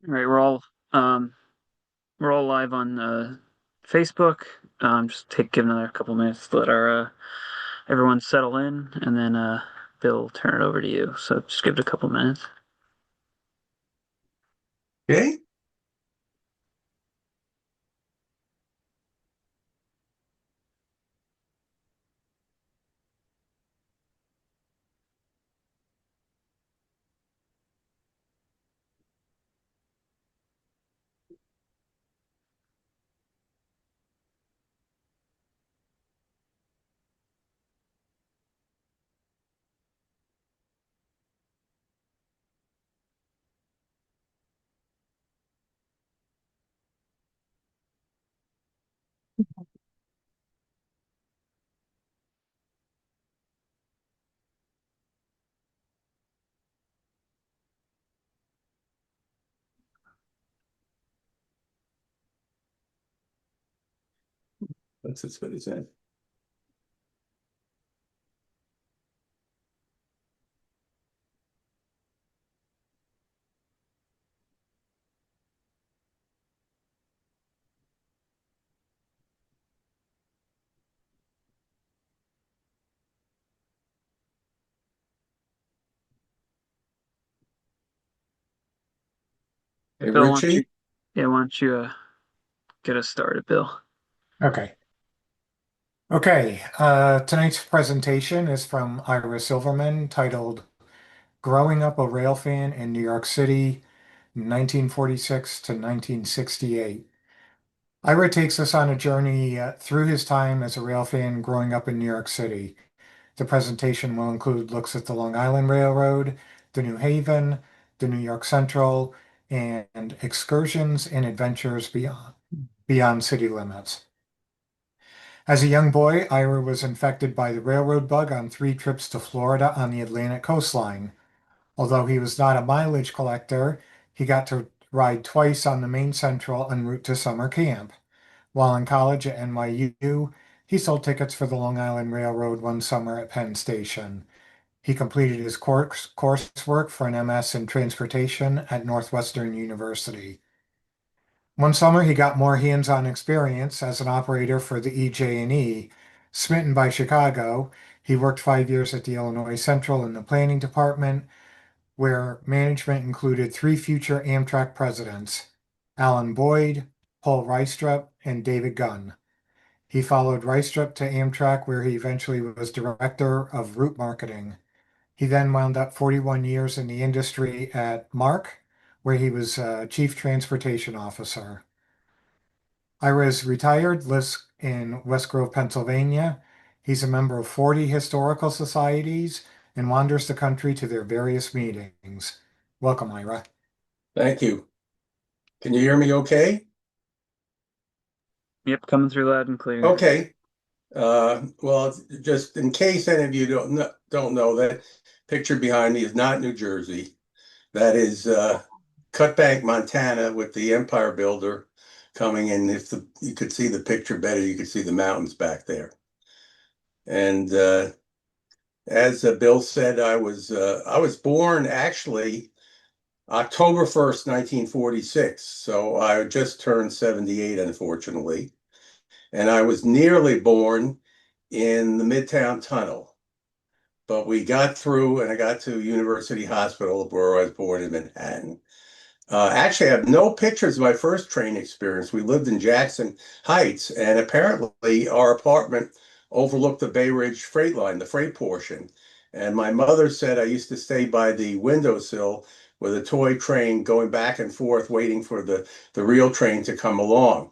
All right, we're all live on Facebook. Just give another couple minutes to let our everyone settle in, and then Bill, turn it over to you. So just give it a couple minutes. Okay. That's what it said. Hey, Bill, why don't you, Richie. yeah, why don't you get us started, Bill? Okay. Tonight's presentation is from Ira Silverman titled Growing Up a Railfan in New York City, 1946 to 1968. Ira takes us on a journey through his time as a railfan growing up in New York City. The presentation will include looks at the Long Island Railroad, the New Haven, the New York Central, and excursions and adventures beyond city limits. As a young boy, Ira was infected by the railroad bug on 3 trips to Florida on the Atlantic coastline. Although he was not a mileage collector, he got to ride twice on the Maine Central en route to summer camp. While in college at NYU, he sold tickets for the Long Island Railroad one summer at Penn Station. He completed his coursework for an MS in transportation at Northwestern University. One summer, he got more hands-on experience as an operator for the EJ&E. Smitten by Chicago, he worked 5 years at the Illinois Central in the planning department, where management included 3 future Amtrak presidents, Alan Boyd, Paul Reistrup, and David Gunn. He followed Reistrup to Amtrak, where he eventually was director of route marketing. He then wound up 41 years in the industry at MARC, where he was chief transportation officer. Ira is retired, lives in West Grove, Pennsylvania. He's a member of 40 historical societies and wanders the country to their various meetings. Welcome, Ira. Thank you. Can you hear me okay? Yep, coming through loud and clear. Okay. Well, just in case any of you don't know, that picture behind me is not New Jersey. That is Cutbank, Montana, with the Empire Builder coming in. If you could see the picture better, you could see the mountains back there. And as Bill said, I was born actually October 1st, 1946. So I just turned 78, unfortunately. And I was nearly born in the Midtown Tunnel. But we got through and I got to University Hospital where I was born in Manhattan. Actually, I have no pictures of my first train experience. We lived in Jackson Heights, and apparently our apartment overlooked the Bay Ridge freight line, the freight portion. And my mother said I used to stay by the windowsill with a toy train going back and forth, waiting for the real train to come along.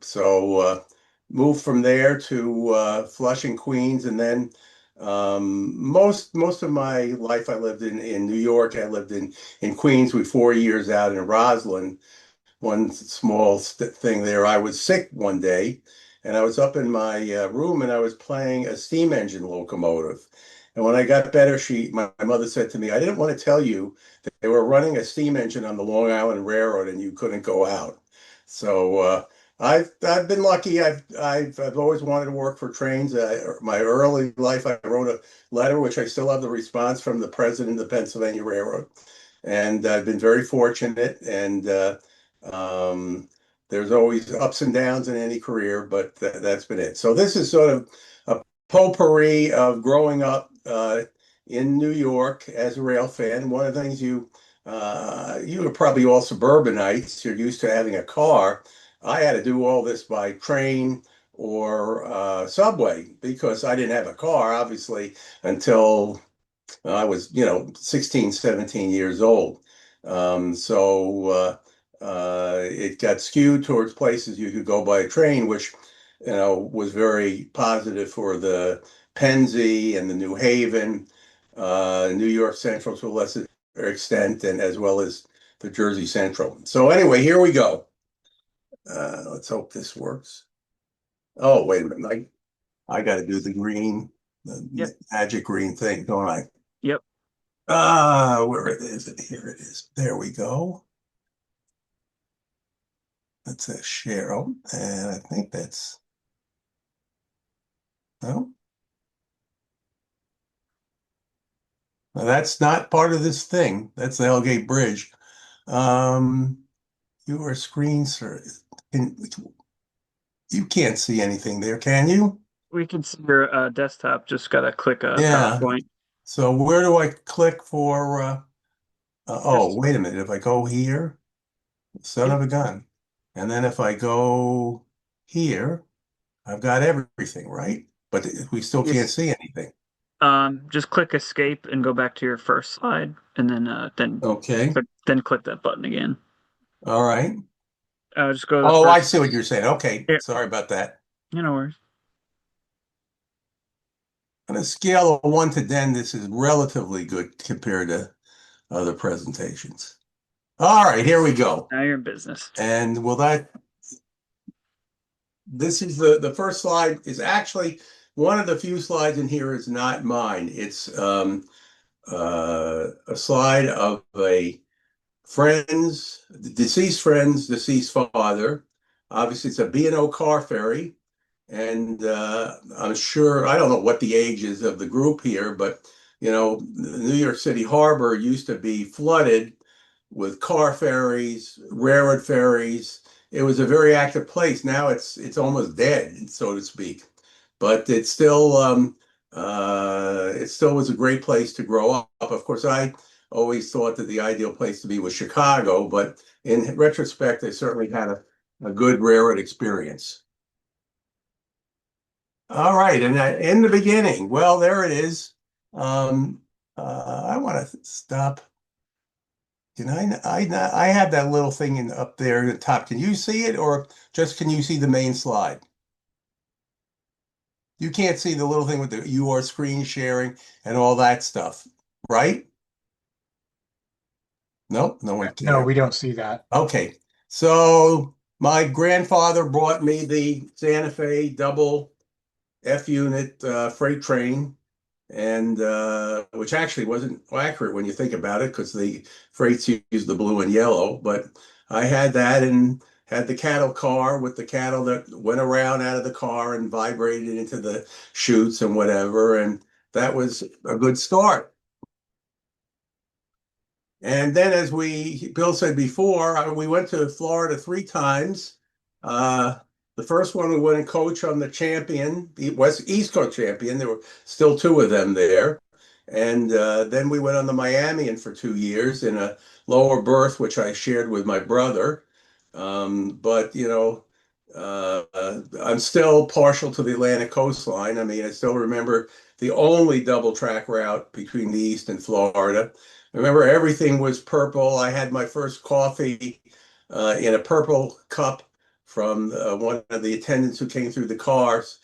So moved from there to Flushing, Queens, and then most of my life I lived in New York. I lived in Queens with 4 years out in Roslyn. One small thing there, I was sick one day, and I was up in my room and I was playing a steam engine locomotive. And when I got better, my mother said to me, "I didn't want to tell you that they were running a steam engine on the Long Island Railroad and you couldn't go out." So I've been lucky. I've always wanted to work for trains. My early life, I wrote a letter, which I still have the response from the president of the Pennsylvania Railroad, and I've been very fortunate. And there's always ups and downs in any career, but that's been it. So this is sort of a potpourri of growing up in New York as a rail fan. One of the things you are probably all suburbanites. You're used to having a car. I had to do all this by train or subway because I didn't have a car, obviously, until I was, 16, 17 years old. So it got skewed towards places you could go by train, which, was very positive for the Pennsy and the New Haven, New York Central to a lesser extent, and as well as the Jersey Central. So anyway, here we go. Let's hope this works. Oh, wait a minute. I got to do the green, Yep. the magic green thing, don't I? Yep. Where it is, here it is. There we go. That's a share. Oh, and I think that's, no, now that's not part of this thing. That's the Hellgate Bridge. Um, your screen, sir, you can't see anything there, can you? We can see your desktop. Just gotta click Yeah. PowerPoint. So where do I click for, oh, Just wait a minute. If I go here, son yep. of a gun. And then if I go here, I've got everything, right? But we still can't Yes. see anything. Just click escape and go back to your first slide, and Okay. then click that button again. All right. Just go to the Oh, I first. see what you're saying. Okay. Here, Sorry about that. no worries. On a scale of 1 to 10, this is relatively good compared to other presentations. All right, here we go. Now you're in business. And this is the first slide is actually one of the few slides in here is not mine. It's a slide of deceased father. Obviously, it's a B&O car ferry. And I'm sure, I don't know what the age is of the group here, but the New York City harbor used to be flooded with car ferries, railroad ferries. It was a very active place. Now it's almost dead, so to speak. But it still was a great place to grow up. Of course, I always thought that the ideal place to be was Chicago, but in retrospect, I certainly had a good railroad experience. All right, and in the beginning, well, there it is. I want to stop. Can I have that little thing up there at the top. Can you see it, or just can you see the main slide? You can't see the little thing with your screen sharing and all that stuff, right? Nope, no one No, can. we don't see that. Okay, so my grandfather brought me the Santa Fe double F unit freight train, and which actually wasn't accurate when you think about it, because the freights used the blue and yellow. But I had that and had the cattle car with the cattle that went around out of the car and vibrated into the chutes and whatever, and that was a good start. And then, as Bill said before, we went to Florida 3 times. Uh, the first one we went and coach on the champion, the East Coast champion. There were still 2 of them there. And then we went on the Miami for 2 years in a lower berth, which I shared with my brother. But I'm still partial to the Atlantic coastline. I mean, I still remember the only double track route between the East and Florida. I remember everything was purple. I had my first coffee in a purple cup from one of the attendants who came through the cars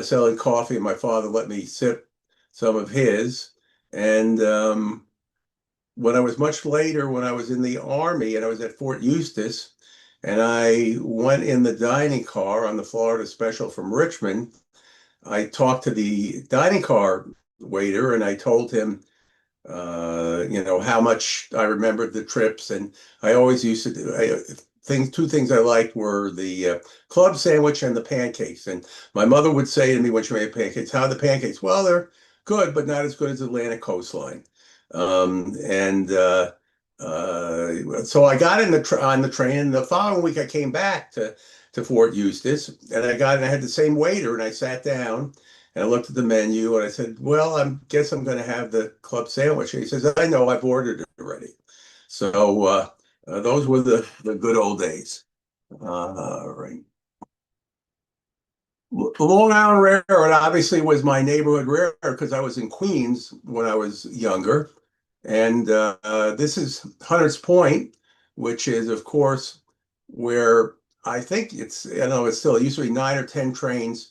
selling coffee, and my father let me sip some of his. And when I was much later, when I was in the Army and I was at Fort Eustis, and I went in the dining car on the Florida Special from Richmond, I talked to the dining car waiter and I told him, how much I remembered the trips. And I always used to do two things I liked were the club sandwich and the pancakes. And my mother would say to me when she made pancakes, "How are the pancakes?" "Well, they're good, but not as good as Atlantic coastline." And So I got in on the train, and the following week I came back to Fort Eustis, and I had the same waiter, and I sat down and I looked at the menu, and I said, "Well, I guess I'm going to have the club sandwich." And he says, "I know, I've ordered it already." So those were the good old days. Right. Long Island Railroad obviously was my neighborhood railroad because I was in Queens when I was younger. And this is Hunters Point, which is, of course, where I think I don't know, it's still, it used to be 9 or 10 trains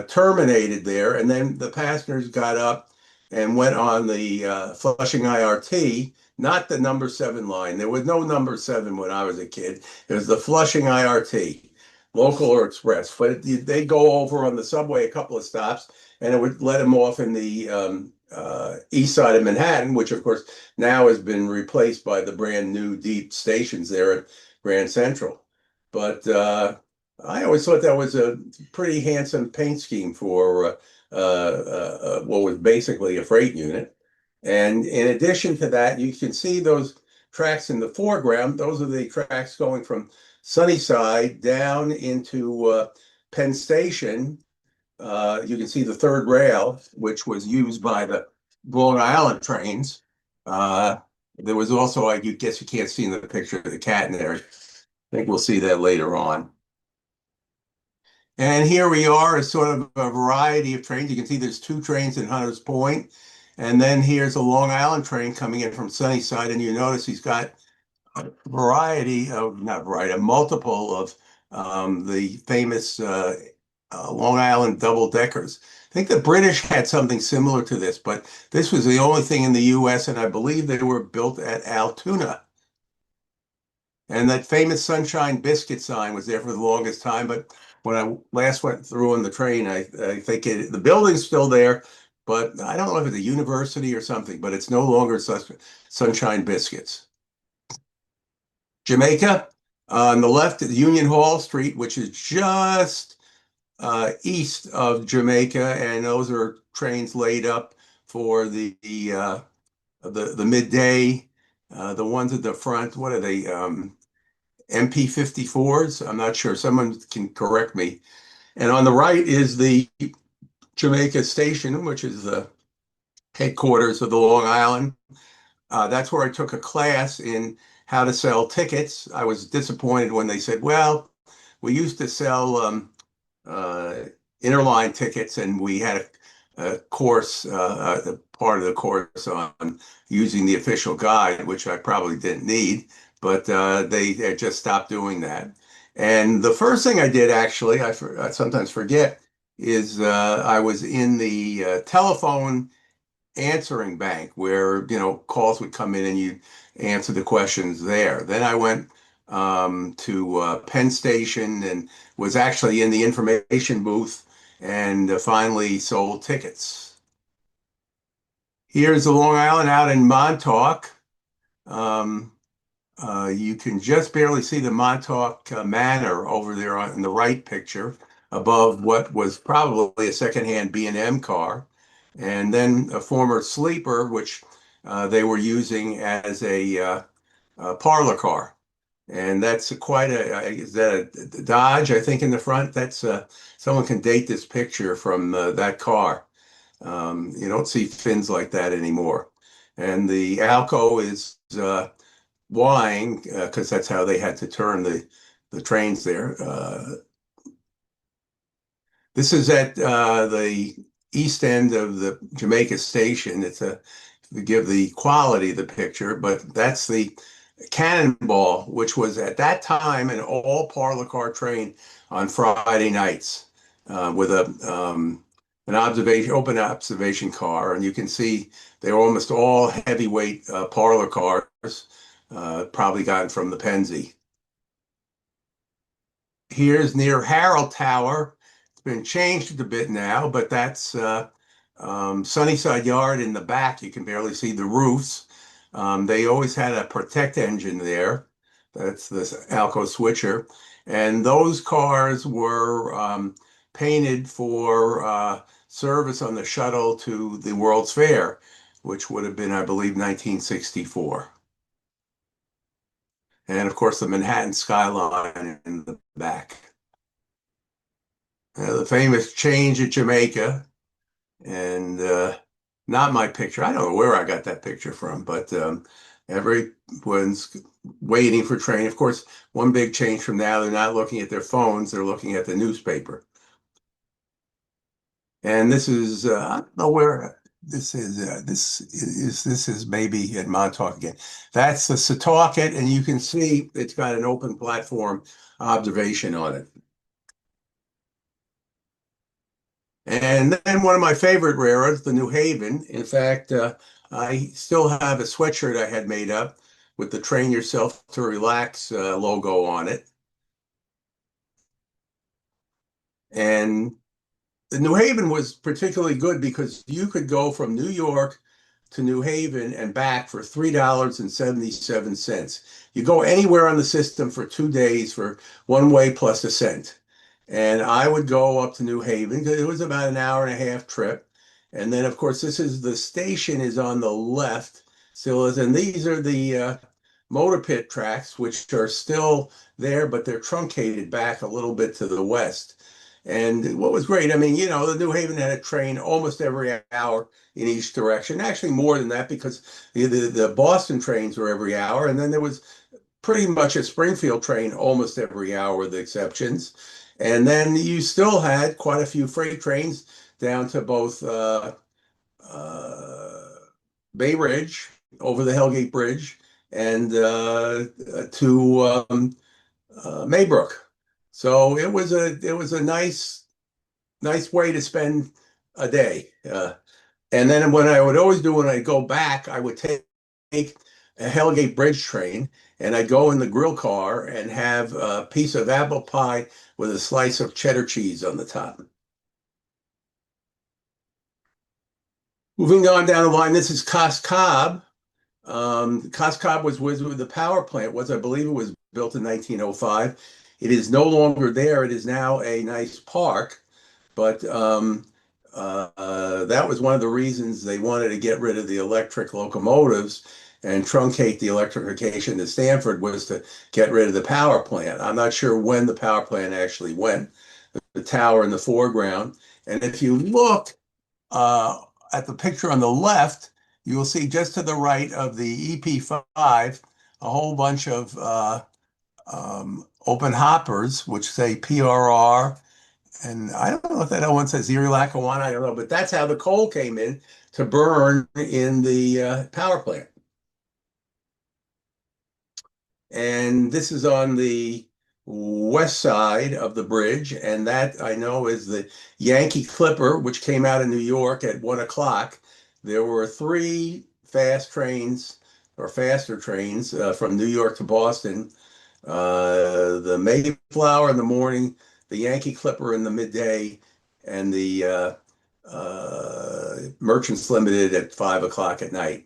terminated there. And then the passengers got up and went on the Flushing IRT, not the number 7 line. There was no number 7 when I was a kid. It was the Flushing IRT, local or express. But they go over on the subway a couple of stops, and it would let them off in the east side of Manhattan, which of course now has been replaced by the brand new deep stations there at Grand Central. But I always thought that was a pretty handsome paint scheme for what was basically a freight unit. And in addition to that, you can see those tracks in the foreground. Those are the tracks going from Sunnyside down into Penn Station. You can see the third rail, which was used by the Long Island trains. Uh, there was also, I guess you can't see in the picture, the cat in there. I think we'll see that later on. And here we are, a sort of a variety of trains. You can see there's 2 trains in Hunters Point. And then here's a Long Island train coming in from Sunnyside. And you notice he's got a variety of, not variety, a multiple of the famous Long Island double deckers. I think the British had something similar to this, but this was the only thing in the US, and I believe they were built at Altoona. And that famous Sunshine Biscuit sign was there for the longest time, but when I last went through on the train, I think the building's still there, but I don't know if it's a university or something, but it's no longer Sunshine Biscuits. Jamaica, on the left is Union Hall Street, which is just east of Jamaica, and those are trains laid up for the midday. The ones at the front, what are they? MP54s? I'm not sure. Someone can correct me. And on the right is the Jamaica Station, which is the headquarters of the Long Island. That's where I took a class in how to sell tickets. I was disappointed when they said, "Well, we used to sell uh, interline tickets, and we had a course, part of the course on using the official guide," which I probably didn't need, but they had just stopped doing that. And the first thing I did, actually, I sometimes forget, is I was in the telephone answering bank where, calls would come in and you answer the questions there. Then I went to Penn Station and was actually in the information booth and finally sold tickets. Here's the Long Island out in Montauk. Um, you can just barely see the Montauk Manor over there in the right picture above what was probably a secondhand B&M car, and then a former sleeper, which they were using as a parlor car. And that's quite is that a Dodge, I think, in the front? That's someone can date this picture from that car. You don't see fins like that anymore. And the Alco is Wying, because that's how they had to turn the trains there. This is at the east end of the Jamaica Station. It's to give the quality of the picture, but that's the Cannonball, which was at that time an all parlor car train on Friday nights with an open observation car, and you can see they were almost all heavyweight parlor cars, probably gotten from the Pennsy. Here's near Harold Tower. It's been changed a bit now, but that's Sunnyside Yard in the back. You can barely see the roofs. They always had a protect engine there. That's this Alco switcher. And those cars were painted for service on the shuttle to the World's Fair, which would have been, I believe, 1964. and of course the Manhattan skyline in the back. The famous change at Jamaica, and not my picture. I don't know where I got that picture from, but everyone's waiting for train. Of course, one big change from now, they're not looking at their phones, they're looking at the newspaper. And this is I don't know where this is. This is maybe at Montauk again. That's the Setauket, and you can see it's got an open platform observation on it. And then one of my favorite railroads, the New Haven. In fact, I still have a sweatshirt I had made up with the Train Yourself to Relax logo on it. And the New Haven was particularly good because you could go from New York to New Haven and back for $3.77. You go anywhere on the system for 2 days for one way plus a cent. And I would go up to New Haven because it was about an hour and a half trip. And then, of course, this is the station is on the left still is, and these are the motor pit tracks, which are still there, but they're truncated back a little bit to the west. And what was great, I mean, the New Haven had a train almost every hour in each direction. Actually, more than that because the Boston trains were every hour, and then there was pretty much a Springfield train almost every hour with exceptions. And then you still had quite a few freight trains down to both Bay Ridge over the Hellgate Bridge and to Maybrook. So it was a nice way to spend a day. And then what I would always do when I go back, I would take a Hellgate Bridge train and I'd go in the grill car and have a piece of apple pie with a slice of cheddar cheese on the top. Moving on down the line, this is Cos Cob. Cos Cob was with the power plant was, I believe it was built in 1905. It is no longer there. It is now a nice park, but that was one of the reasons they wanted to get rid of the electric locomotives and truncate the electrification to Stanford was to get rid of the power plant. I'm not sure when the power plant actually went, the tower in the foreground. And if you look uh, at the picture on the left, you will see just to the right of the EP5 a whole bunch of open hoppers, which say PRR. And I don't know if that one says Erie Lackawanna, I don't know, but that's how the coal came in to burn in the power plant. And this is on the west side of the bridge, and that I know is the Yankee Clipper, which came out of New York at 1 o'clock. There were three fast trains or faster trains from New York to Boston. The Mayflower in the morning, the Yankee Clipper in the midday, and the Merchants Limited at 5 o'clock at night.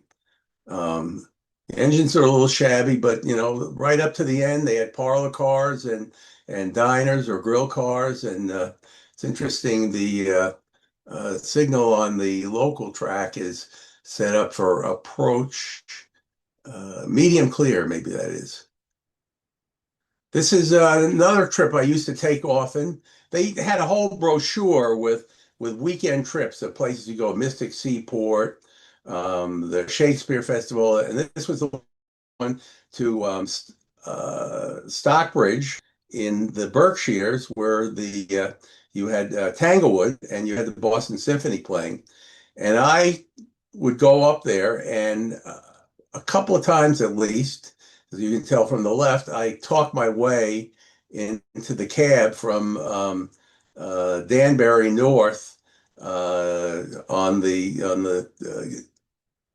The engines are a little shabby, but right up to the end, they had parlor cars and diners or grill cars, and it's interesting. The signal on the local track is set up for approach medium clear, maybe that is. This is another trip I used to take often. They had a whole brochure with weekend trips of places you go, Mystic Seaport, the Shakespeare Festival, and this was the one to Stockbridge in the Berkshires, where you had Tanglewood and you had the Boston Symphony playing, and I would go up there and a couple of times at least, as you can tell from the left, I talked my way into the cab from Danbury North on the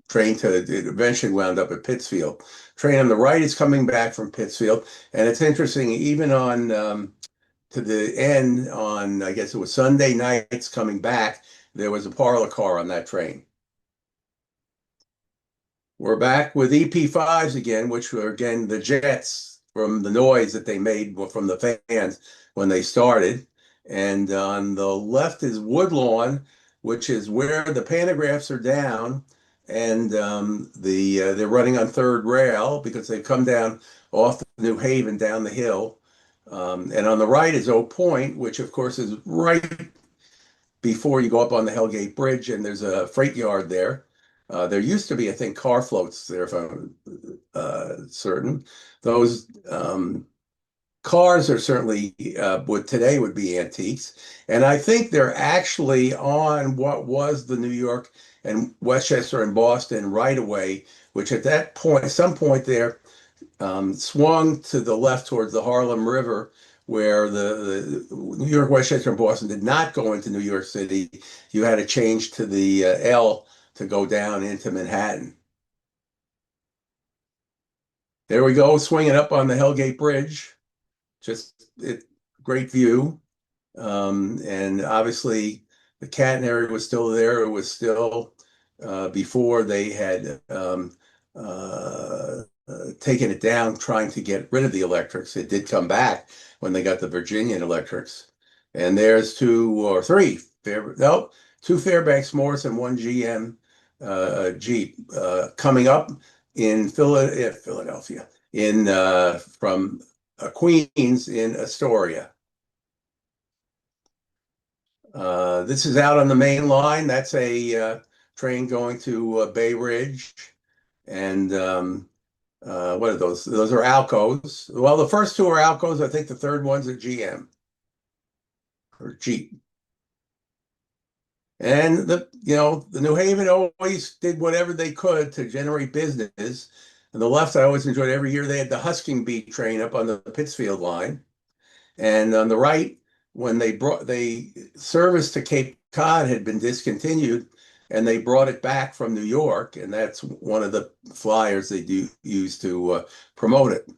train to it eventually wound up at Pittsfield. Train on the right is coming back from Pittsfield, and it's interesting. Even on to the end on I guess it was Sunday nights coming back, there was a parlor car on that train. We're back with EP5s again, which were again the jets from the noise that they made from the fans when they started. And on the left is Woodlawn, which is where the pantographs are down, and they're running on third rail because they've come down off New Haven down the hill. And on the right is Oak Point, which of course is right before you go up on the Hellgate Bridge, and there's a freight yard there. There used to be, I think, car floats there, if I'm certain. Those cars are certainly what today would be antiques, and I think they're actually on what was the New York and Westchester and Boston right away, which at that point, some point there, swung to the left towards the Harlem River, where the New York, Westchester, and Boston did not go into New York City. You had to change to the L to go down into Manhattan. There we go, swinging up on the Hellgate Bridge. Just great view. And obviously the catenary was still there. It was still before they had taken it down, trying to get rid of the electrics. It did come back when they got the Virginian electrics. And there's two Fairbanks Morse and one GM Jeep coming up in Philadelphia, in from Queens in Astoria. This is out on the main line. That's a train going to Bay Ridge. And what are those? Those are Alcos. Well, the first two are Alcos. I think the third one's a GM or Jeep. And the New Haven always did whatever they could to generate business. And the left, I always enjoyed every year they had the Husking Bee train up on the Pittsfield line. And on the right, when they service to Cape Cod had been discontinued, and they brought it back from New York, and that's one of the flyers they do use to promote it.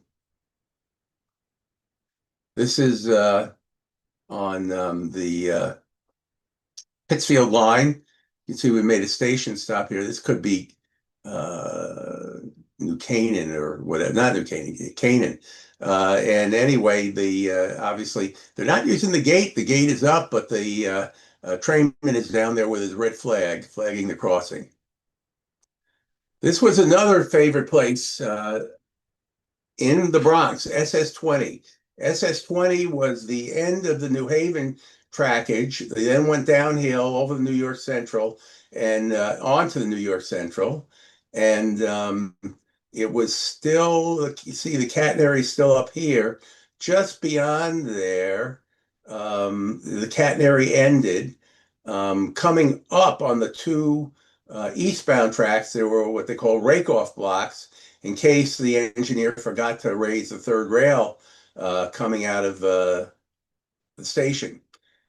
This is on the Pittsfield line. You can see we made a station stop here. This could be New Canaan or whatever, not New Canaan, Canaan. And anyway, obviously they're not using the gate. The gate is up, but the trainman is down there with his red flag, flagging the crossing. This was another favorite place in the Bronx, SS-20. SS-20 was the end of the New Haven trackage. They then went downhill over the New York Central and onto the New York Central. And it was still, you see the catenary is still up here. Just beyond there, the catenary ended. Coming up on the two eastbound tracks, there were what they call rake-off blocks in case the engineer forgot to raise the third rail coming out of the station.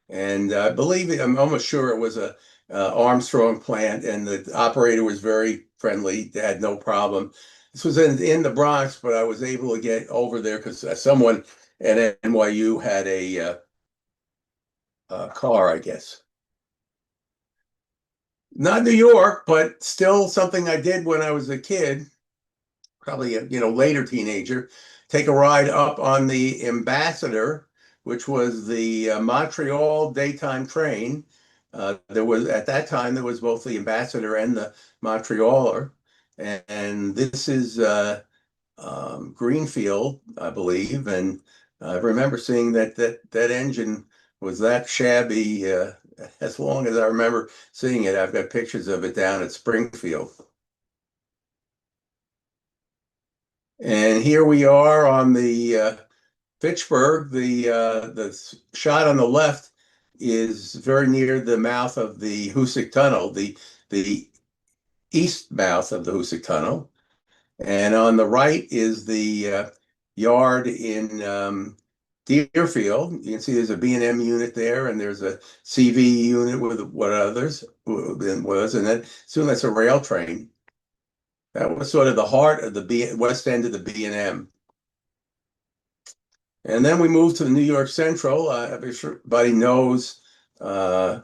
And I believe, I'm almost sure it was a Armstrong plant, and the operator was very friendly. They had no problem. This was in the Bronx, but I was able to get over there because someone at NYU had a car, I guess. Not New York, but still something I did when I was a kid, probably a later teenager. Take a ride up on the Ambassador, which was the Montreal daytime train. There was at that time there was both the Ambassador and the Montrealer, and this is Greenfield, I believe, and I remember seeing that engine was that shabby. As long as I remember seeing it, I've got pictures of it down at Springfield. And here we are on the Fitchburg. The shot on the left is very near the mouth of the Hoosick Tunnel, the east mouth of the Hoosick Tunnel. And on the right is the yard in Deerfield. You can see there's a B&M unit there, and there's a CV unit with what others was, and then soon that's a rail train. That was sort of the heart of the west end of the B&M. And then we moved to the New York Central. Everybody knows Grand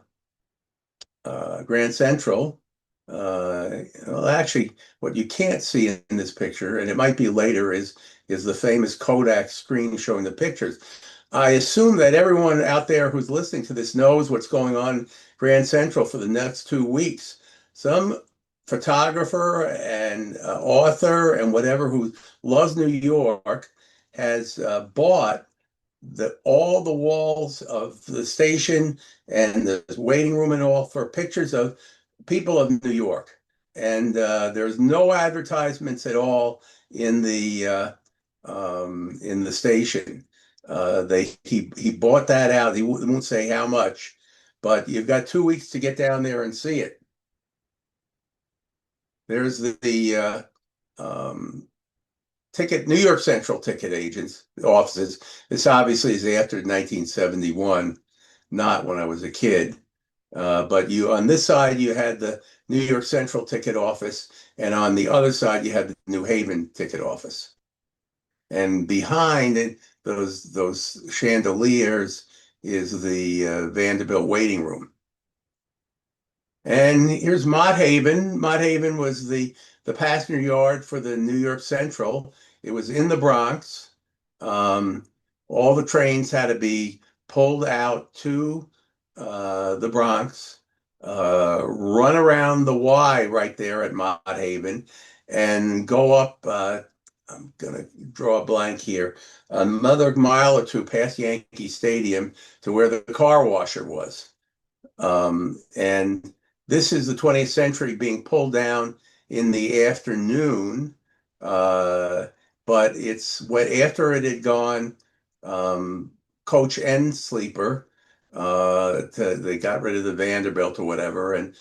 Central. Well, actually, what you can't see in this picture, and it might be later, is the famous Kodak screen showing the pictures. I assume that everyone out there who's listening to this knows what's going on Grand Central for the next 2 weeks. Some photographer and author and whatever who loves New York has bought all the walls of the station and the waiting room and all for pictures of people of New York. And there's no advertisements at all in the station. He bought that out. He won't say how much, but you've got 2 weeks to get down there and see it. There's the ticket, New York Central ticket agents offices. This obviously is after 1971, not when I was a kid. But you on this side you had the New York Central ticket office, and on the other side you had the New Haven ticket office. And behind it, those chandeliers is the Vanderbilt waiting room. And here's Mott Haven. Mott Haven was the passenger yard for the New York Central. It was in the Bronx. All the trains had to be pulled out to the Bronx, run around the Y right there at Mott Haven, and go up. I'm gonna draw a blank here. Another mile or two past Yankee Stadium to where the car washer was. And this is the 20th century being pulled down in the afternoon. But it's what after it had gone, coach and sleeper, they got rid of the Vanderbilt or whatever.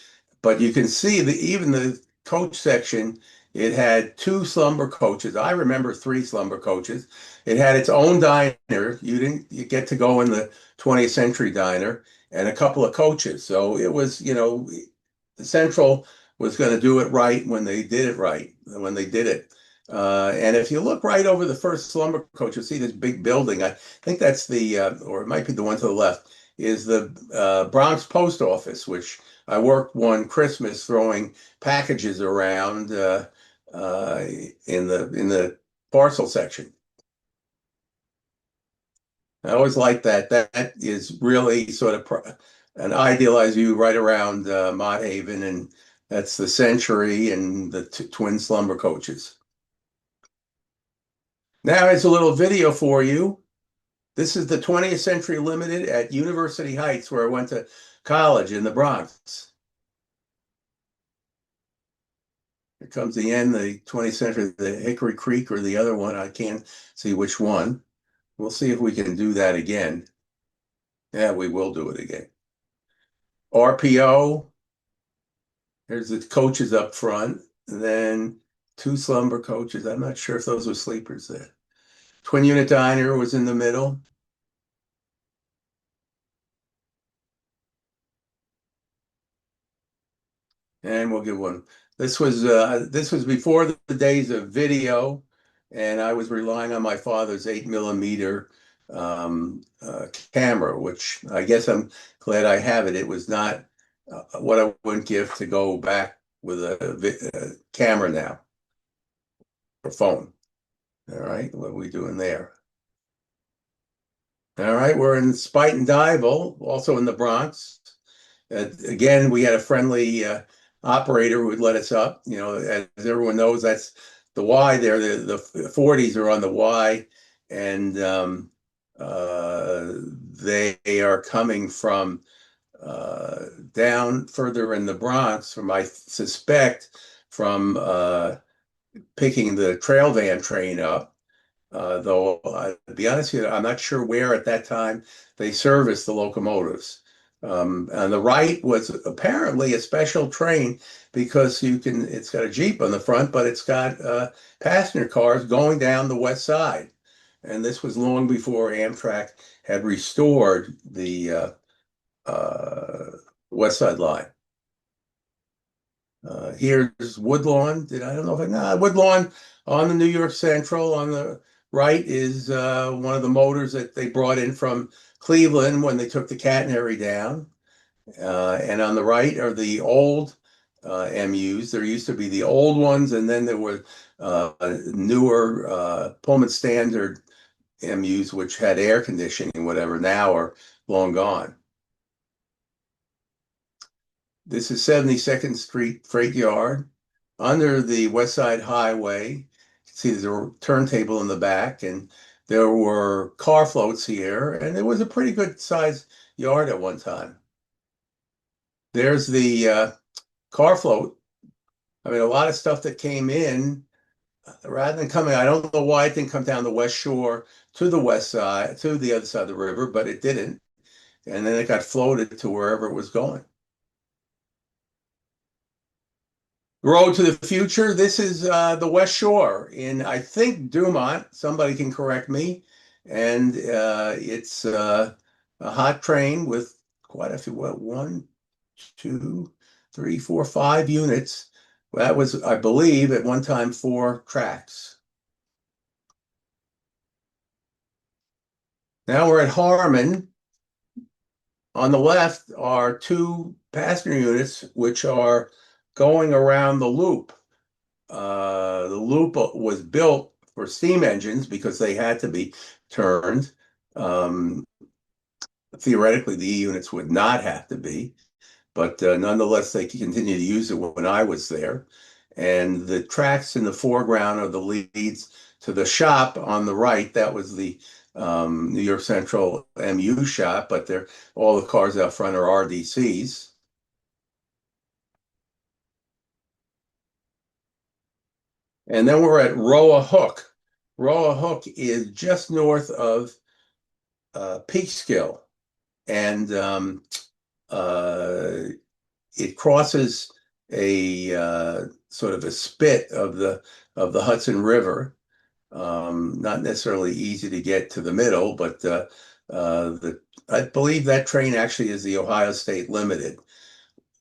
But you can see that even the coach section, it had two slumber coaches. I remember three slumber coaches. It had its own diner. You get to go in the 20th century diner, and a couple of coaches. So it was, the Central was going to do it right when they did it right, when they did it. And if you look right over the first slumber coach, you'll see this big building. I think that's or it might be the one to the left, is the Bronx Post Office, which I worked one Christmas throwing packages around in the parcel section. I always like that. That is really sort of an idealized view right around Mott Haven, and that's the Century and the twin slumber coaches. Now it's a little video for you. This is the 20th Century Limited at University Heights, where I went to college in the Bronx. Here comes the end, the 20th century, the Hickory Creek or the other one. I can't see which one. We'll see if we can do that again. Yeah, we will do it again. RPO. There's the coaches up front. And then two slumber coaches. I'm not sure if those were sleepers there. Twin unit diner was in the middle. And we'll give one. This was before the days of video, and I was relying on my father's 8mm camera, which I guess I'm glad I have it. It was not what I wouldn't give to go back with a camera now or phone. All right, what are we doing there? All right, we're in Smitten, also in the Bronx. Again, we had a friendly operator who would let us up. As everyone knows, that's the Y there. The 40s are on the Y, and they are coming from down further in the Bronx, from I suspect from picking the trail van train up. Though, to be honest with you, I'm not sure where at that time they serviced the locomotives. On the right was apparently a special train because it's got a Jeep on the front, but it's got passenger cars going down the west side. And this was long before Amtrak had restored the West Side Line. Here's Woodlawn. I don't know if Woodlawn on the New York Central. On the right is one of the motors that they brought in from Cleveland when they took the catenary down. And on the right are the old MUs. There used to be the old ones, and then there were newer Pullman Standard MUs, which had air conditioning, whatever, now are long gone. This is 72nd Street Freight Yard under the West Side Highway. You can see there's a turntable in the back, and there were car floats here, and it was a pretty good sized yard at one time. There's the car float. I mean, a lot of stuff that came in, rather than coming, I don't know why it didn't come down the West Shore to the west side, to the other side of the river, but it didn't. And then it got floated to wherever it was going. Road to the Future. This is the West Shore in, I think, Dumont. Somebody can correct me. And it's a hot train with quite a few, what, one, two, three, four, five units. That was, I believe, at one time, four tracks. Now we're at Harmon. On the left are two passenger units, which are going around the loop. The loop was built for steam engines because they had to be turned. Um, Theoretically, the E units would not have to be, but nonetheless, they could continue to use it when I was there. And the tracks in the foreground are the leads to the shop on the right. That was the New York Central MU shop, but they're all the cars out front are RDCs. And then we're at Roa Hook. Roa Hook is just north of Peekskill, and uh, it crosses a sort of a spit of the Hudson River. Not necessarily easy to get to the middle, but I believe that train actually is the Ohio State Limited,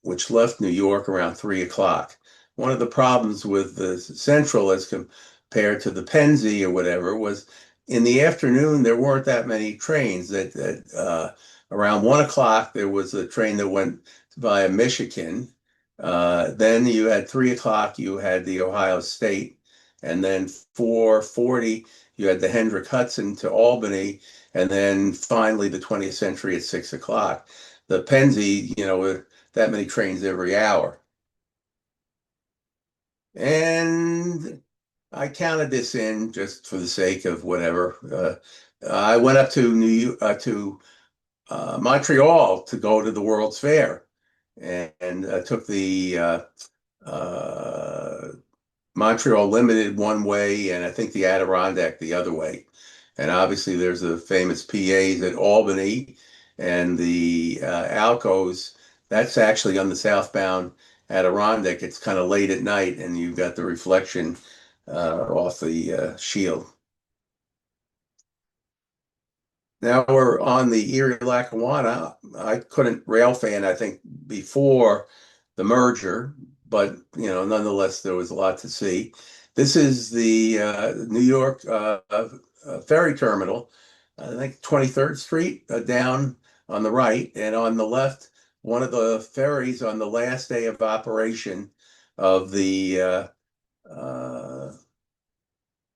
which left New York around 3 o'clock. One of the problems with the Central as compared to the Pennsy or whatever was in the afternoon, there weren't that many trains that around 1 o'clock, there was a train that went via Michigan. Then you had 3 o'clock, you had the Ohio State, and then 4:40, you had the Hendrick Hudson to Albany, and then finally the 20th Century at 6 o'clock. The Pennsy, that many trains every hour. And I counted this in just for the sake of whatever. I went up to Montreal to go to the World's Fair, and took the Montreal Limited one way, and I think the Adirondack the other way. And obviously, there's the famous PAs at Albany, and the Alcos. That's actually on the southbound Adirondack. It's kind of late at night, and you've got the reflection off the shield. Now we're on the Erie Lackawanna. I couldn't Railfan, I think, before the merger, but nonetheless, there was a lot to see. This is the New York ferry terminal. I think 23rd Street down on the right, and on the left, one of the ferries on the last day of operation of the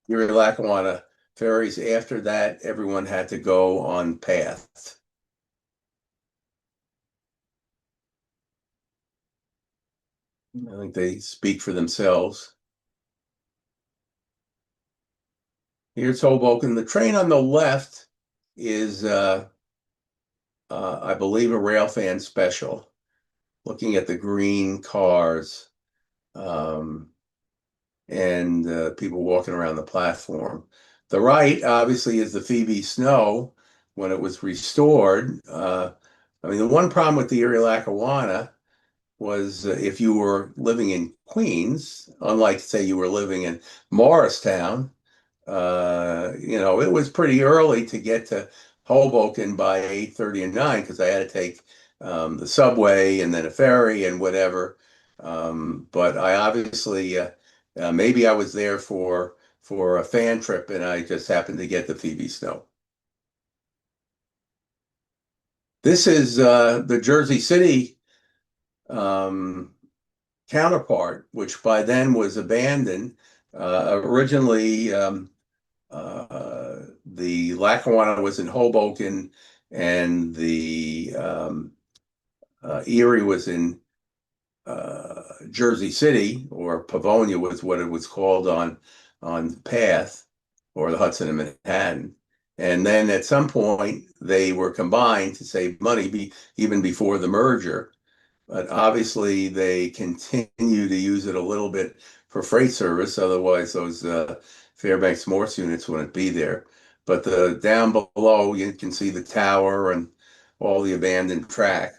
Erie Lackawanna ferries. After that, everyone had to go on path. I think they speak for themselves. Here's Hoboken. The train on the left is, I believe, a Railfan special. Looking at the green cars and people walking around the platform. The right, obviously, is the Phoebe Snow when it was restored. I mean, the one problem with the Erie Lackawanna was if you were living in Queens, unlike, say, you were living in Morristown, it was pretty early to get to Hoboken by 8:30 and 9 because I had to take the subway and then a ferry and whatever. But I obviously, maybe I was there for a fan trip and I just happened to get the Phoebe Snow. This is the Jersey City counterpart, which by then was abandoned. Originally, the Lackawanna was in Hoboken, and the Erie was in Jersey City, or Pavonia was what it was called on the path. or the Hudson and Manhattan. And then at some point, they were combined to save money, even before the merger. But obviously, they continue to use it a little bit for freight service. Otherwise, those Fairbanks Morse units wouldn't be there. But down below, you can see the tower and all the abandoned track.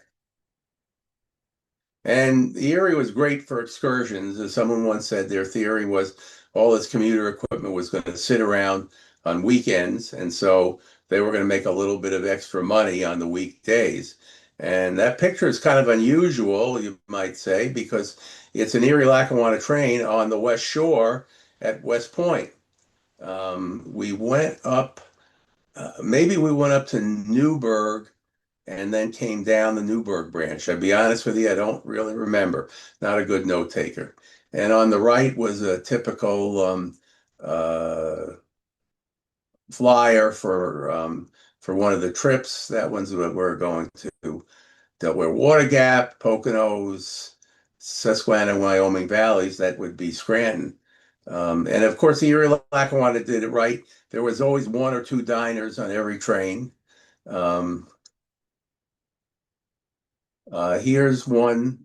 And the area was great for excursions. As someone once said, their theory was all this commuter equipment was going to sit around on weekends. And so they were going to make a little bit of extra money on the weekdays. And that picture is kind of unusual, you might say, because it's an Erie-Lackawanna train on the West Shore at West Point. We went up, maybe we went up to Newburgh and then came down the Newburgh branch. I'll be honest with you, I don't really remember. Not a good note taker. And on the right was a typical flyer for one of the trips. That one's what we're going to Delaware Water Gap, Poconos, Susquehanna, Wyoming Valleys. That would be Scranton. And of course, the Erie-Lackawanna did it right. There was always one or two diners on every train. Here's one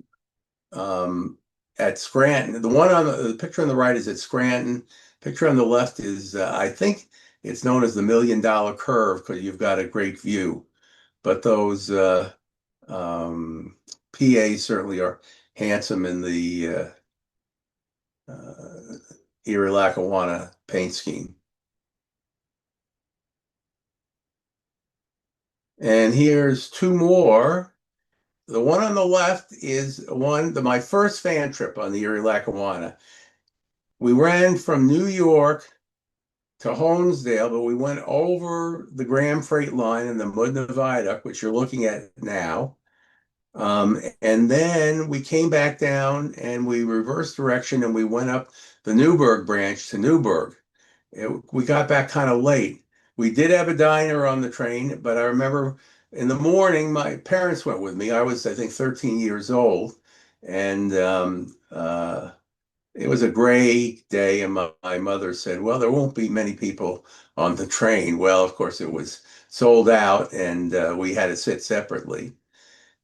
at Scranton. The one on the picture on the right is at Scranton. Picture on the left is, I think it's known as the $1 Million Curve because you've got a great view. But those PAs certainly are handsome in the Erie-Lackawanna paint scheme. And here's two more. The one on the left is my first fan trip on the Erie-Lackawanna. We ran from New York to Honesdale, but we went over the Graham Freight Line and the Mudna Viaduct, which you're looking at now. And then we came back down and we reversed direction and we went up the Newburgh branch to Newburgh. We got back kind of late. We did have a diner on the train, but I remember in the morning, my parents went with me. I was, I think, 13 years old. And it was a gray day. And my mother said, well, there won't be many people on the train. Well, of course, it was sold out and we had to sit separately.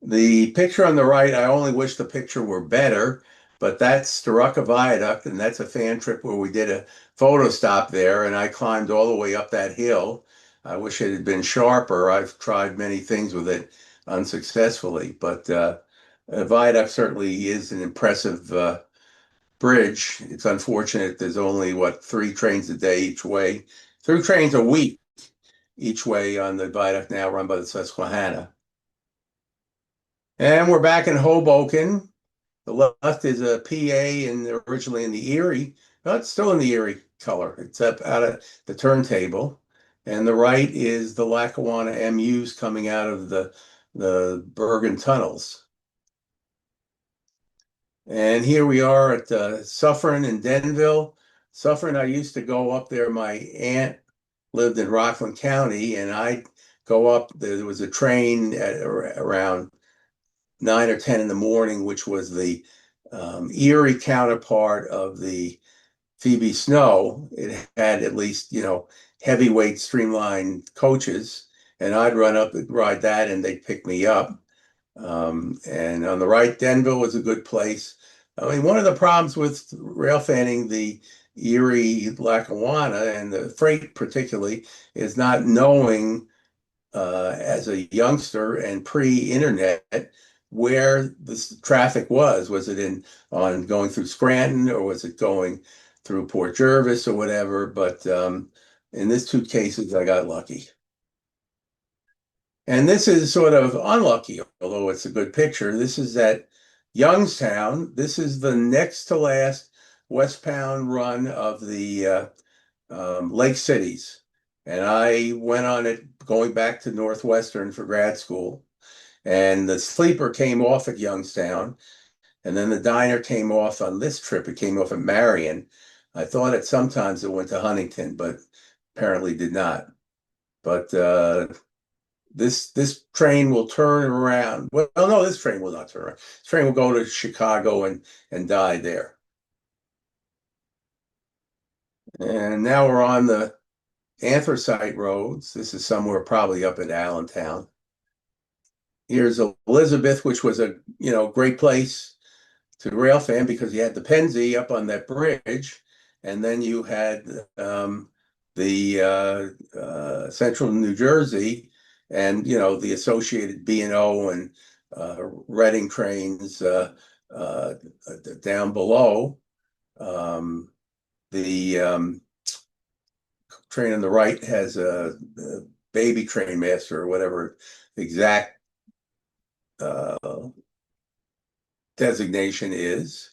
The picture on the right, I only wish the picture were better, but that's Storuca Viaduct, and that's a fan trip where we did a photo stop there, and I climbed all the way up that hill. I wish it had been sharper. I've tried many things with it unsuccessfully, but a viaduct certainly is an impressive bridge. It's unfortunate there's only, 3 trains a day each way, 3 trains a week each way on the viaduct now run by the Susquehanna. And we're back in Hoboken. The left is a PA and originally in the Erie. Well, it's still in the Erie color. It's up out of the turntable. And the right is the Lackawanna MUs coming out of the Bergen tunnels. And here we are at Suffern in Denville. Suffern, I used to go up there. My aunt lived in Rockland County, and I'd go up. There was a train at around 9 or 10 in the morning, which was the Erie counterpart of the Phoebe Snow. It had at least, heavyweight streamlined coaches, and I'd run up and ride that, and they'd pick me up. And on the right, Denville was a good place. I mean, one of the problems with railfanning the Erie Lackawanna and the freight particularly is not knowing as a youngster and pre-internet where the traffic was. Was it on going through Scranton or was it going through Port Jervis or whatever? But in these 2 cases, I got lucky. And this is sort of unlucky, although it's a good picture. This is at Youngstown. This is the next to last westbound run of the Lake Cities. And I went on it going back to Northwestern for grad school. And the sleeper came off at Youngstown. And then the diner came off on this trip. It came off at Marion. I thought it sometimes it went to Huntington, but apparently did not. But this train will turn around. Well, no, this train will not turn around. This train will go to Chicago and die there. And now we're on the anthracite roads. This is somewhere probably up in Allentown. Here's Elizabeth, which was a great place to Railfan because you had the Pennsy up on that bridge, and then you had the Central New Jersey, and the associated B&O and Reading trains uh, down below. The train on the right has a baby train master or whatever exact uh, designation is.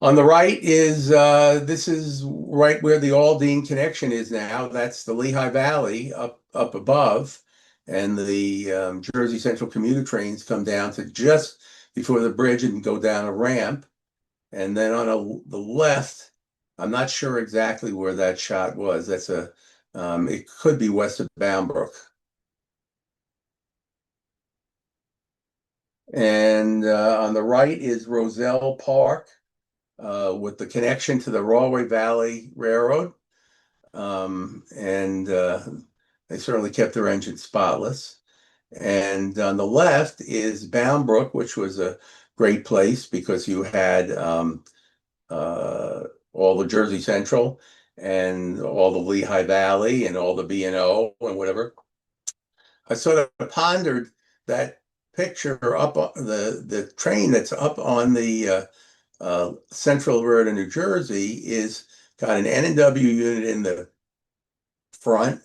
On the right is this is right where the Aldine connection is now. That's the Lehigh Valley up above, and the Jersey Central commuter trains come down to just before the bridge and go down a ramp. And then on the left, I'm not sure exactly where that shot was. That's it could be west of Boundbrook. And on the right is Roselle Park with the connection to the Rahway Valley Railroad. And they certainly kept their engine spotless. And on the left is Boundbrook, which was a great place because you had all the Jersey Central and all the Lehigh Valley and all the B&O and whatever. I sort of pondered that picture up on the train that's up on the Central Railroad of New Jersey is got an N&W unit in the front,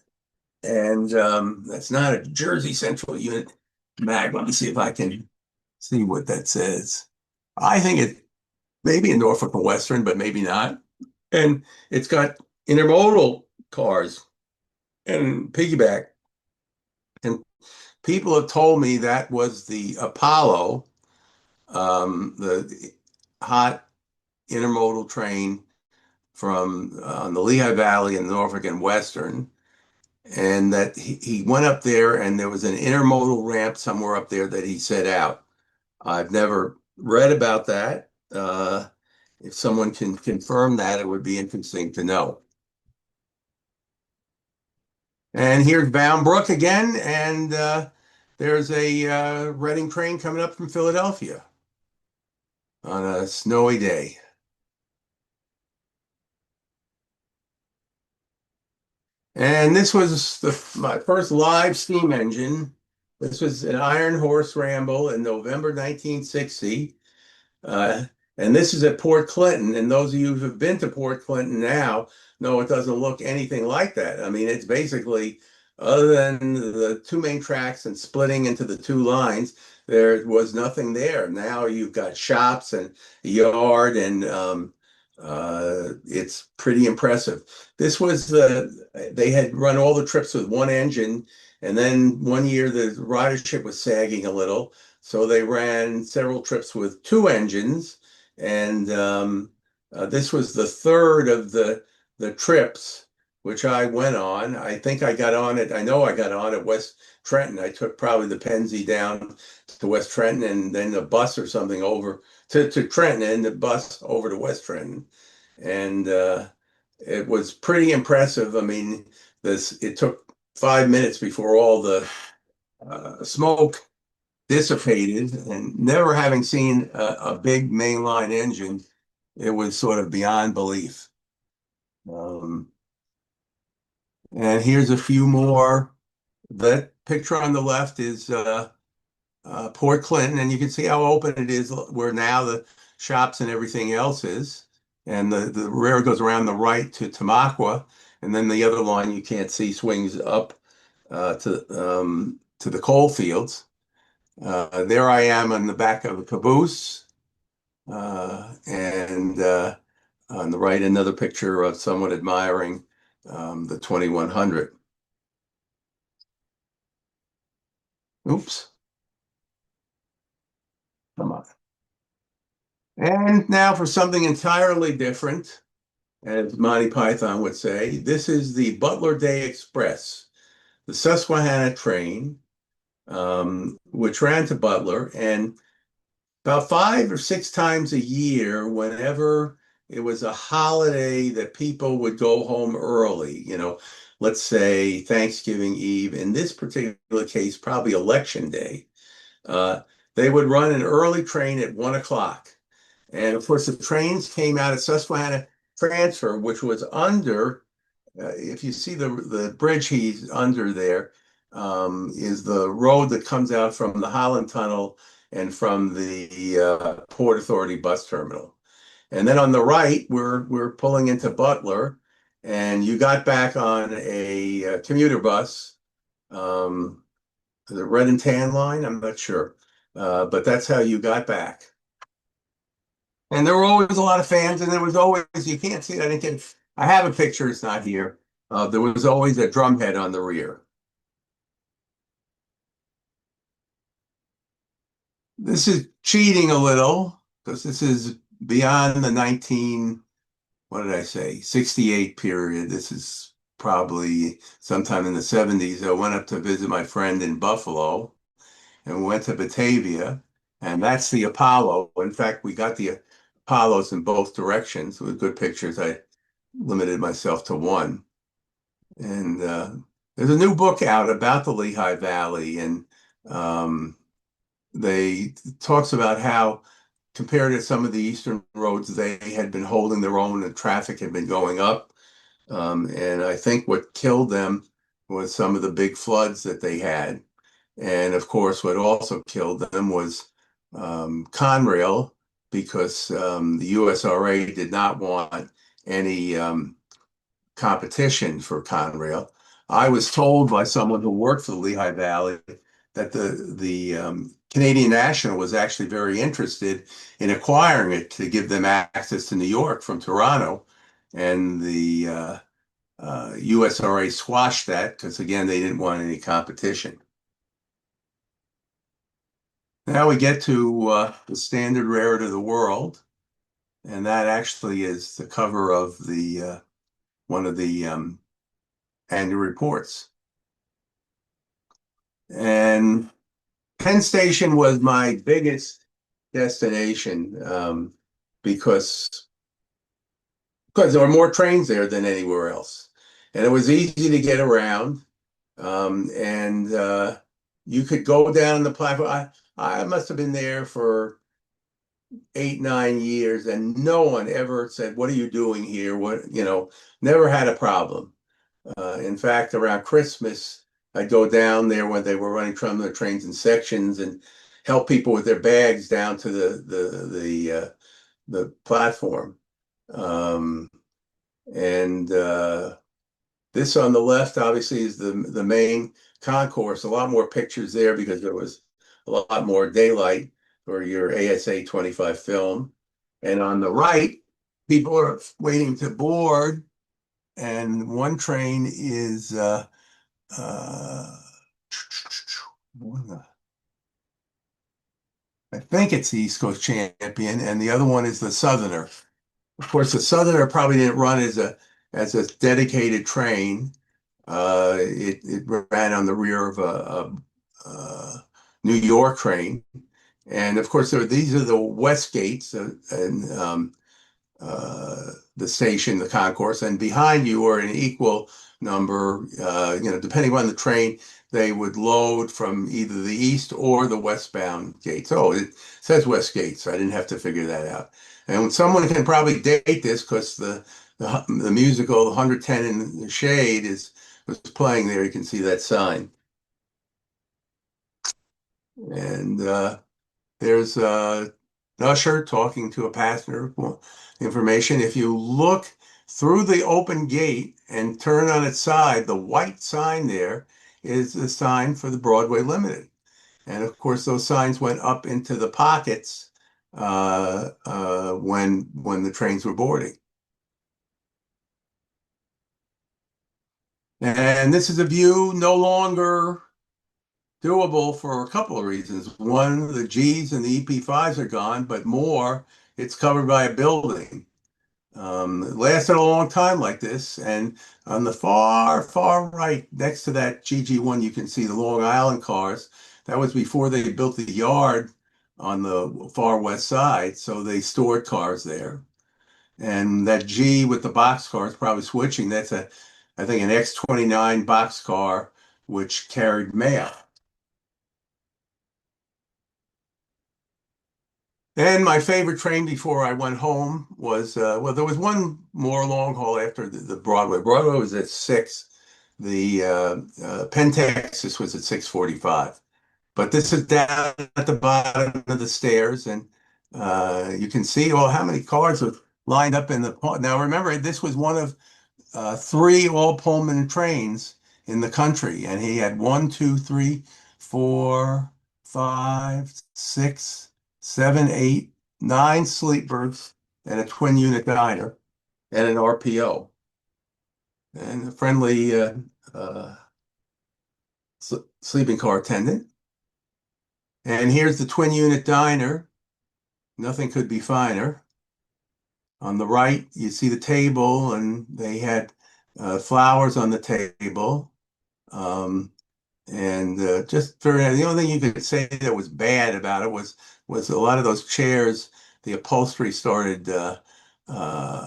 and that's not a Jersey Central unit mag. Let me see if I can see what that says. I think it maybe in Norfolk and Western, but maybe not. And it's got intermodal cars and piggyback. And people have told me that was the Apollo, the hot intermodal train from the Lehigh Valley and Norfolk and Western, and that he went up there and there was an intermodal ramp somewhere up there that he set out. I've never read about that. If someone can confirm that, it would be interesting to know. And here's Bound Brook again, and there's a Reading train coming up from Philadelphia on a snowy day. And this was my first live steam engine. This was an Iron Horse Ramble in November 1960. Uh, and this is at Port Clinton. And those of you who have been to Port Clinton now know it doesn't look anything like that. I mean, it's basically, other than the two main tracks and splitting into the two lines, there was nothing there. Now you've got shops and a yard, and it's pretty impressive. This was they had run all the trips with one engine, and then one year the ridership was sagging a little. So they ran several trips with two engines, and this was the third of the trips which I went on. I think I got on it. I know I got on at West Trenton. I took probably the Pennsy down to West Trenton, and then the bus or something over to Trenton, and the bus over to West Trenton, and it was pretty impressive. I mean, it took 5 minutes before all the smoke dissipated, and never having seen a big mainline engine, it was sort of beyond belief. And here's a few more. That picture on the left is Port Clinton, and you can see how open it is where now the shops and everything else is. And the railroad goes around the right to Tamaqua, and then the other line you can't see swings up to the coal fields. There I am on the back of a caboose, and on the right, another picture of someone admiring the 2100. Oops. Come on. And now for something entirely different, as Monty Python would say, this is the Butler Day Express, the Susquehanna train, which ran to Butler, and about 5 or 6 times a year, whenever it was a holiday that people would go home early, let's say Thanksgiving Eve. In this particular case, probably Election Day. Uh, they would run an early train at 1 o'clock. And of course, the trains came out at Susquehanna Transfer, which was under, if you see the bridge he's under there, is the road that comes out from the Holland Tunnel and from the Port Authority bus terminal. And then on the right, we're pulling into Butler, and you got back on a, commuter bus, um, the red and tan line. I'm not sure, but that's how you got back. And there were always a lot of fans, and there was always, you can't see it. I have a picture. It's not here. There was always a drumhead on the rear. This is cheating a little because this is beyond the what did I say, 68 period. This is probably sometime in the 70s. I went up to visit my friend in Buffalo, and we went to Batavia, and that's the Apollo. In fact, we got the Apollos in both directions with good pictures. I limited myself to one. And there's a new book out about the Lehigh Valley, and they talks about how, compared to some of the eastern roads, they had been holding their own and traffic had been going up. And I think what killed them was some of the big floods that they had. And of course, what also killed them was Conrail, because the USRA did not want any competition for Conrail. I was told by someone who worked for the Lehigh Valley that the Canadian National was actually very interested in acquiring it to give them access to New York from Toronto, and the USRA squashed that because, again, they didn't want any competition. Now we get to the standard rarity of the world, and that actually is the cover of the one of the annual reports. And Penn Station was my biggest destination, because there were more trains there than anywhere else, and it was easy to get around. And you could go down the platform. I must have been there for 8, 9 years, and no one ever said, "What are you doing here?" Never had a problem. In fact, around Christmas, I'd go down there when they were running some of the trains in sections and help people with their bags down to the platform. And this on the left, obviously, is the main concourse. A lot more pictures there because there was a lot more daylight for your ASA 25 film. And on the right, people are waiting to board, and one train is I think it's the East Coast Champion, and the other one is the Southerner. Of course, the Southerner probably didn't run as a dedicated train. It ran on the rear of a New York train, and of course these are the west gates, and the station, the concourse, and behind you are an equal number. Depending on the train, they would load from either the east or the westbound gates. Oh, it says west gates, so I didn't have to figure that out. And someone can probably date this because the musical 110 in the Shade was playing there. You can see that sign. And there's an usher talking to a passenger. Information. If you look through the open gate and turn on its side, the white sign there is the sign for the Broadway Limited. And of course, those signs went up into the pockets when the trains were boarding. And this is a view no longer doable for a couple of reasons. One, the G's and the EP5s are gone, but more, it's covered by a building. It lasted a long time like this, and on the far, far right, next to that GG1, you can see the Long Island cars. That was before they built the yard on the far west side, so they stored cars there. And that G with the boxcar is probably switching. That's I think, an X-29 boxcar, which carried mail. And my favorite train before I went home was, well, there was one more long haul after the Broadway. Broadway was at 6. The Penn, Texas was at 6:45. But this is down at the bottom of the stairs, and you can see, well, how many cars are lined up in the. Now, remember, this was one of 3 all Pullman trains in the country, and he had 1, 2, 3, 4, 5, 6, 7, 8, 9 sleepers, and a twin unit diner, and an RPO, and a friendly uh, sleeping car attendant. And here's the twin unit diner. Nothing could be finer. On the right, you see the table, and they had flowers on the table. Um, and just for the only thing you could say that was bad about it was a lot of those chairs, the upholstery started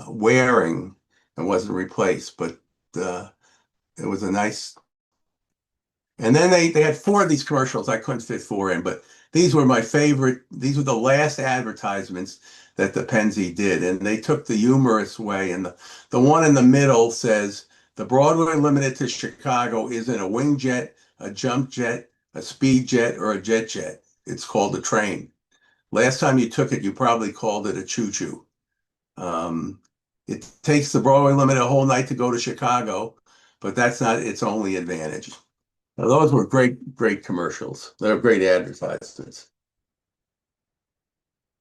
wearing and wasn't replaced. But it was a nice. And then they had 4 of these commercials. I couldn't fit 4 in, but these were my favorite. These were the last advertisements that the Pennsy did, and they took the humorous way. And the one in the middle says, "The Broadway Limited to Chicago isn't a wing jet, a jump jet, a speed jet, or a jet jet. It's called a train. Last time you took it, you probably called it a choo-choo. It takes the Broadway Limited a whole night to go to Chicago, but that's not its only advantage." Now, those were great, great commercials. They're great advertisements.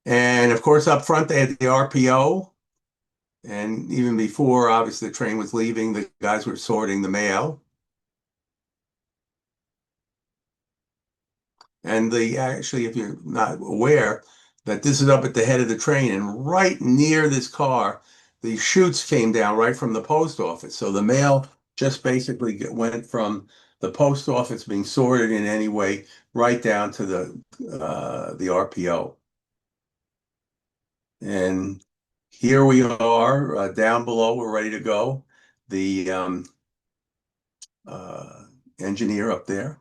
And of course, up front, they had the RPO. And even before, obviously, the train was leaving, the guys were sorting the mail. And actually, if you're not aware, that this is up at the head of the train, and right near this car, the chutes came down right from the post office. So the mail just basically went from the post office being sorted in any way right down to the RPO. And here we are down below. We're ready to go. The engineer up there.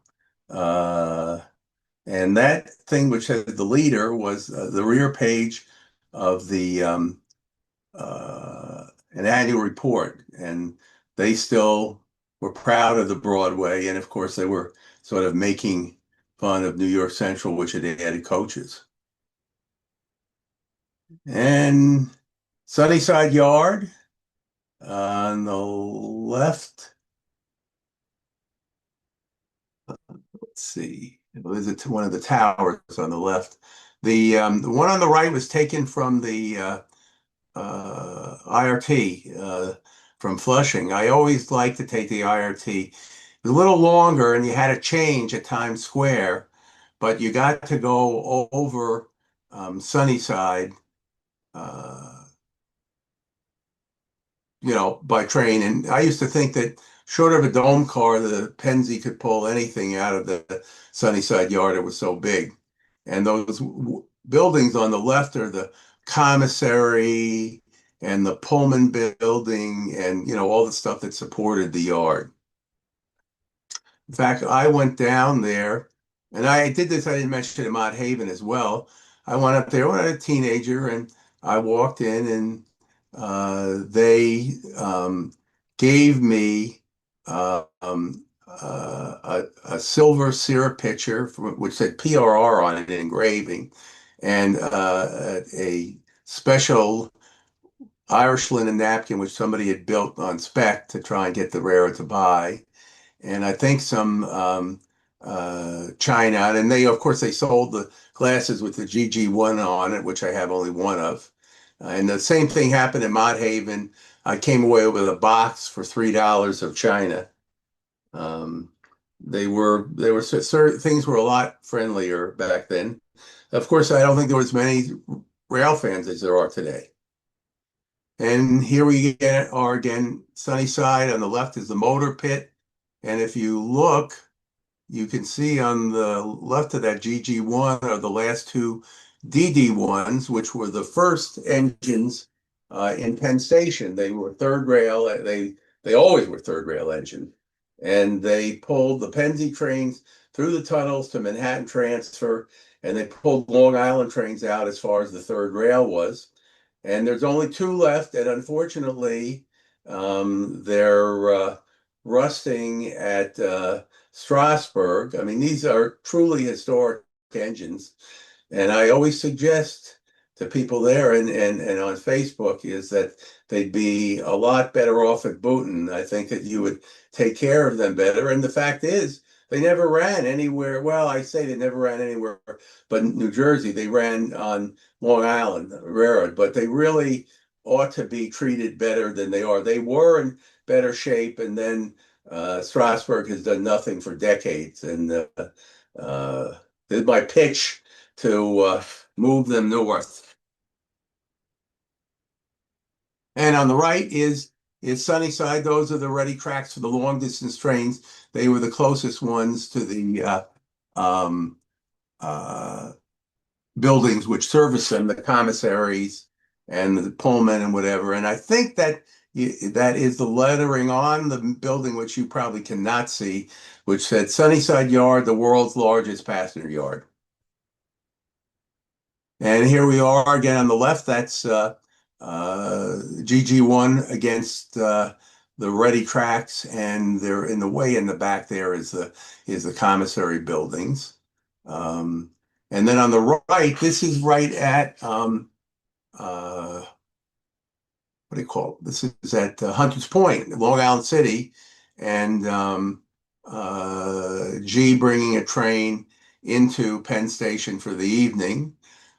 And that thing which had the leader was the rear page of the an annual report. And they still were proud of the Broadway. And of course, they were sort of making fun of New York Central, which had added coaches. And Sunnyside Yard on the left. Let's see. There's one of the towers on the left. The one on the right was taken from the IRT from Flushing. I always like to take the IRT. It was a little longer, and you had to change at Times Square, but you got to go over Sunnyside. By train. And I used to think that short of a dome car, the Pennsy could pull anything out of the Sunnyside Yard. It was so big. And those buildings on the left are the commissary and the Pullman building and, all the stuff that supported the yard. In fact, I went down there and I did this. I didn't mention it in Mott Haven as well. I went up there when I was a teenager and I walked in and they gave me a silver syrup pitcher which said PRR on it in engraving, and a special Irish linen napkin which somebody had built on spec to try and get the railroad to buy, and I think some china. And of course, they sold the glasses with the GG1 on it, which I have only one of. And the same thing happened in Mott Haven. I came away with a box for $3 of china. Things were a lot friendlier back then. Of course, I don't think there was many rail fans as there are today. And here we are again, Sunnyside. On the left is the motor pit. And if you look, you can see on the left of that GG1 are the last 2 DD1s, which were the first engines in Penn Station. They were third rail. They always were third rail engine, and they pulled the Pennsy trains through the tunnels to Manhattan Transfer, and they pulled Long Island trains out as far as the third rail was. And there's only two left, and unfortunately, they're rusting at Strasburg. I mean, these are truly historic engines. And I always suggest to people there and on Facebook is that they'd be a lot better off at Booton. I think that you would take care of them better. And the fact is, they never ran anywhere. Well, I say they never ran anywhere but New Jersey. They ran on Long Island Railroad, but they really ought to be treated better than they are. They were in better shape, and then Strasburg has done nothing for decades. And this is my pitch to move them north. And on the right is Sunnyside. Those are the ready tracks for the long distance trains. They were the closest ones to the um, uh, buildings which service them, the commissaries and the Pullman and whatever. And I think that that is the lettering on the building, which you probably cannot see, which said Sunnyside Yard, the world's largest passenger yard. And here we are again on the left. That's GG1 against the ready tracks, and they're in the way in the back there is the commissary buildings. And then on the right, this is right at what do you call it? This is at Hunters Point, Long Island City, and G bringing a train into Penn Station for the evening.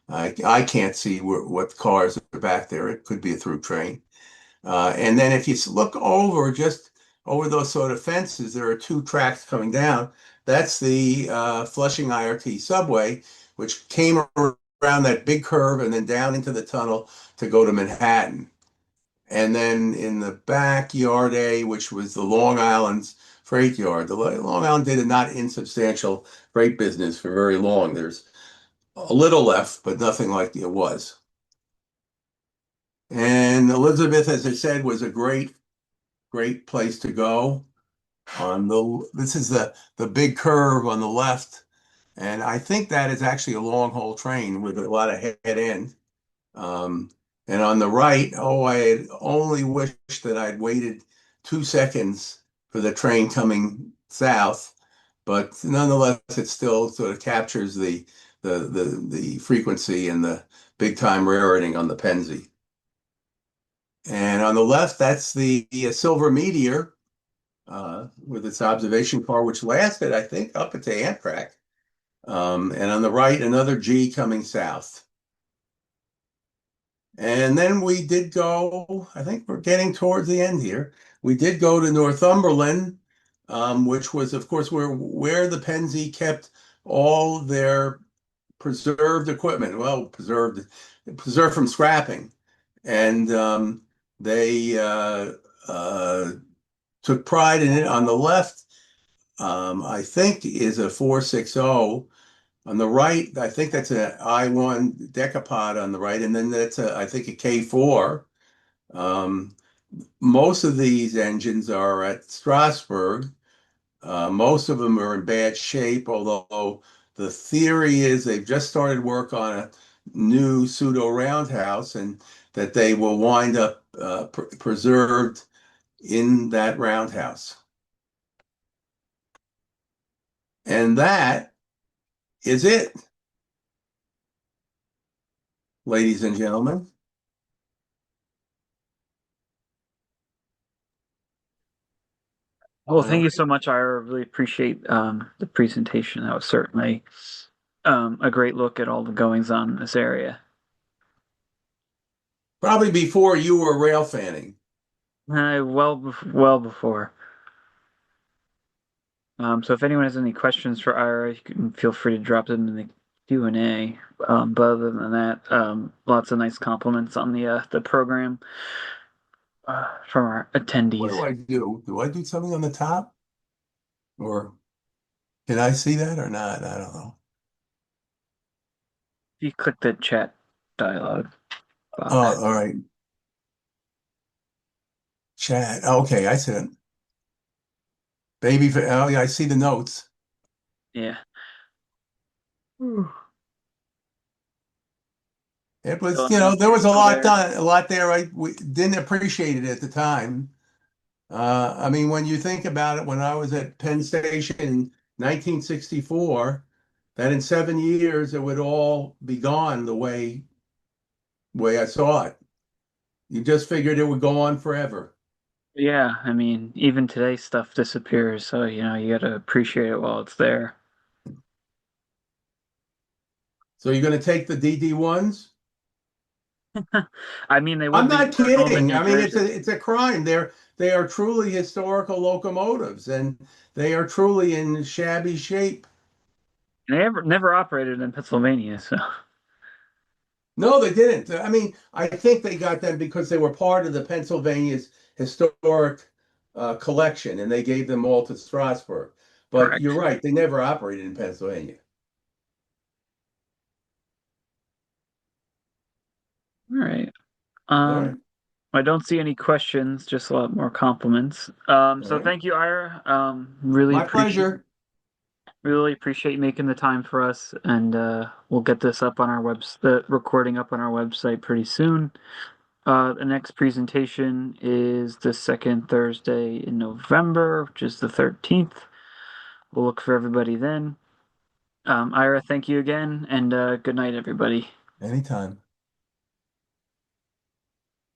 I can't see what cars are back there. It could be a through train. And then if you look over, just over those sort of fences, there are two tracks coming down. That's the Flushing IRT subway, which came around that big curve and then down into the tunnel to go to Manhattan. And then in the backyard A, which was the Long Island's freight yard, the Long Island did a not insubstantial freight business for very long. There's a little left, but nothing like it was. And Elizabeth, as I said, was a great place to go. This is the big curve on the left, and I think that is actually a long haul train with a lot of head end. Um, and on the right, oh, I had only wished that I'd waited 2 seconds for the train coming south, but nonetheless, it still sort of captures the frequency and the big time railroading on the Pennsy. And on the left, that's the Silver Meteor with its observation car, which lasted, I think, up into Amtrak. And on the right, another G coming south. And then we did go, I think we're getting towards the end here. We did go to Northumberland, which was, of course, where the Pennsy kept all their preserved equipment. Well, preserved from scrapping. And they took pride in it. On the left, I think, is a 460. On the right, I think that's an I-1 decapod on the right, and then that's I think a K4. Most of these engines are at Strasburg. Most of them are in bad shape, although the theory is they've just started work on a new pseudo roundhouse and that they will wind up preserved in that roundhouse. And that is it, ladies and gentlemen. Well, thank you so much. I really appreciate the presentation. That was certainly a great look at all the goings on in this area. Probably before you were rail fanning. Well before. So if anyone has any questions for Ira, you can feel free to drop them in the Q&A. But other than that, lots of nice compliments on the program from our What attendees. do I do? Do I do something on the top? Or can I see that or not? I don't know. If you click the chat dialogue box. Oh, all right. Chat. Okay, I see it. Baby. Oh, yeah, I see the notes. Yeah. Whew. It was, Still in the there was a still lot there. done, a lot there. We didn't appreciate it at the time. I mean, when you think about it, when I was at Penn Station in 1964, that in 7 years it would all be gone the way I saw it. You just figured it would go on forever. Yeah, I mean, even today stuff disappears, so you gotta appreciate it while it's there. So you're going to take the DD1s? I mean, they I'm would be not their home in kidding. New I mean, it's Jersey. a crime. They are truly historical locomotives, and they are truly in shabby shape. They never operated in Pennsylvania, so No, they didn't. I mean, I think they got them because they were part of the Pennsylvania's historic collection, and they gave them all to Strasbourg. But you're correct. right, they never operated in Pennsylvania. All right. All right. I don't see any questions, just a lot more compliments. All So right. thank you, Ira. My pleasure. Really appreciate you making the time for us, and we'll get this up on our the recording up on our website pretty soon. The next presentation is the second Thursday in November, which is the 13th. We'll look for everybody then. Ira, thank you again, and good night, everybody. Anytime.